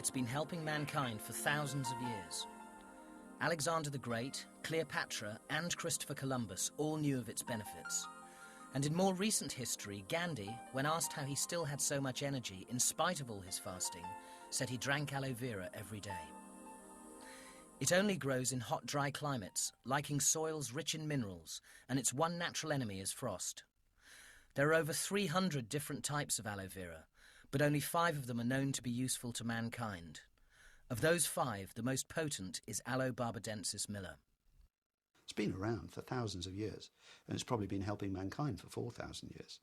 it's been helping mankind for thousands of years. Alexander the Great, Cleopatra and Christopher Columbus all knew of its benefits. And in more recent history, Gandhi, when asked how he still had so much energy in spite of all his fasting, said he drank aloe vera every day. It only grows in hot, dry climates, liking soils rich in minerals, and its one natural enemy is frost. There are over 300 different types of aloe vera, but only 5 of them are known to be useful to mankind. Of those 5, the most potent is Aloe barbadensis Miller. It's been around for thousands of years, and it's probably been helping mankind for 4,000 years.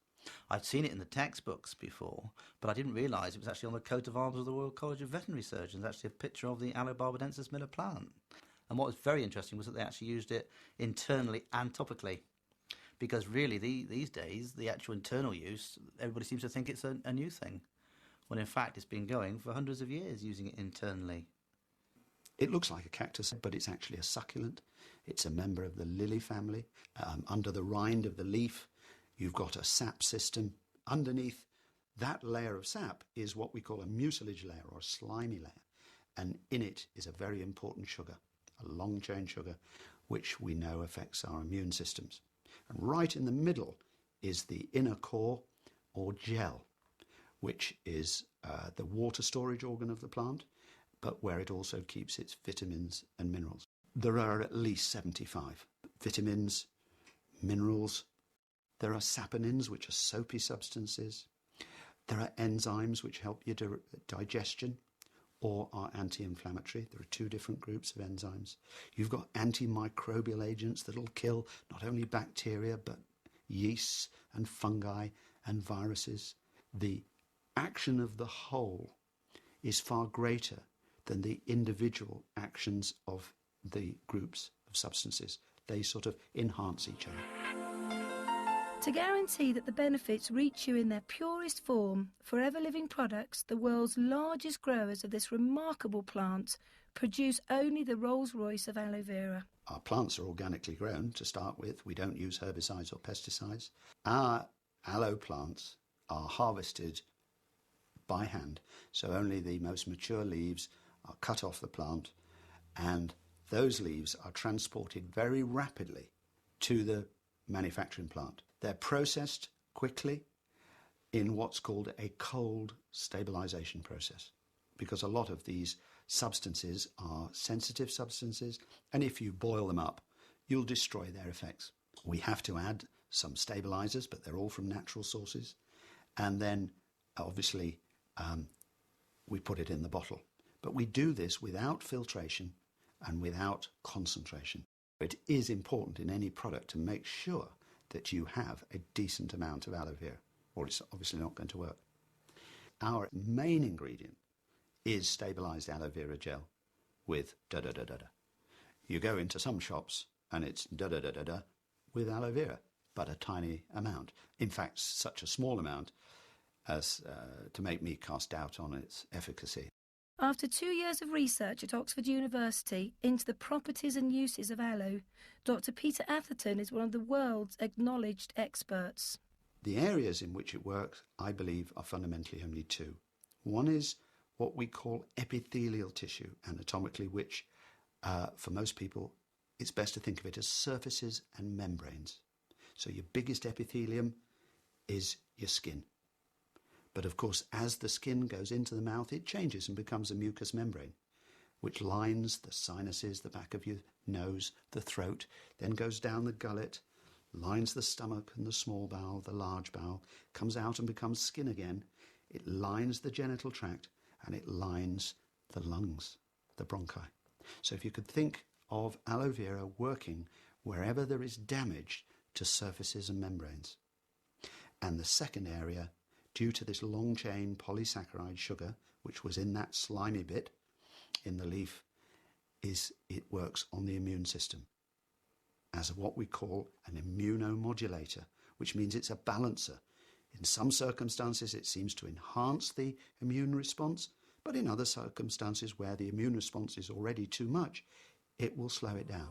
I'd seen it in the textbooks before, but I didn't realise it was actually on the coat of arms of the Royal College of Veterinary Surgeons, actually a picture of the Aloe barbadensis Miller plant. And what was very interesting was that they actually used it internally and topically, because really these days, the actual internal use, everybody seems to think it's a new thing, when in fact it's been going for hundreds of years using it internally. It looks like a cactus, but it's actually a succulent. It's a member of the lily family. Under the rind of the leaf, you've got a sap system. Underneath that layer of sap is what we call a mucilage layer or a slimy layer. And in it is a very important sugar, a long-chain sugar, which we know affects our immune systems. And right in the middle is the inner core or gel, which is the water storage organ of the plant, but where it also keeps its vitamins and minerals. There are at least 75 vitamins, minerals. There are saponins, which are soapy substances. There are enzymes which help your digestion or are anti-inflammatory. There are 2 different groups of enzymes. You've got antimicrobial agents that will kill not only bacteria, but yeasts and fungi and viruses. The action of the whole is far greater than the individual actions of the groups of substances. They sort of enhance each other. To guarantee that the benefits reach you in their purest form, Forever Living Products, the world's largest growers of this remarkable plant, produce only the Rolls-Royce of aloe vera. Our plants are organically grown to start with. We don't use herbicides or pesticides. Our aloe plants are harvested by hand, so only the most mature leaves are cut off the plant, and those leaves are transported very rapidly to the manufacturing plant. They're processed quickly in what's called a cold stabilization process, because a lot of these substances are sensitive substances, and if you boil them up, you'll destroy their effects. We have to add some stabilizers, but they're all from natural sources, and then obviously we put it in the bottle. But we do this without filtration and without concentration. It is important in any product to make sure that you have a decent amount of aloe vera, or it's obviously not going to work. Our main ingredient is stabilized aloe vera gel with da-da-da-da-da. You go into some shops and it's da-da-da-da-da with aloe vera, but a tiny amount. In fact, such a small amount as to make me cast doubt on its efficacy. After 2 years of research at Oxford University into the properties and uses of aloe, Dr. Peter Atherton is one of the world's acknowledged experts. The areas in which it works, I believe, are fundamentally only 2. One is what we call epithelial tissue, anatomically, which for most people, it's best to think of it as surfaces and membranes. So your biggest epithelium is your skin. But of course, as the skin goes into the mouth, it changes and becomes a mucous membrane, which lines the sinuses, the back of your nose, the throat, then goes down the gullet, lines the stomach and the small bowel, the large bowel, comes out and becomes skin again. It lines the genital tract and it lines the lungs, the bronchi. So if you could think of aloe vera working wherever there is damage to surfaces and membranes. And the second area, due to this long-chain polysaccharide sugar, which was in that slimy bit in the leaf, is it works on the immune system as what we call an immunomodulator, which means it's a balancer. In some circumstances, it seems to enhance the immune response, but in other circumstances where the immune response is already too much, it will slow it down.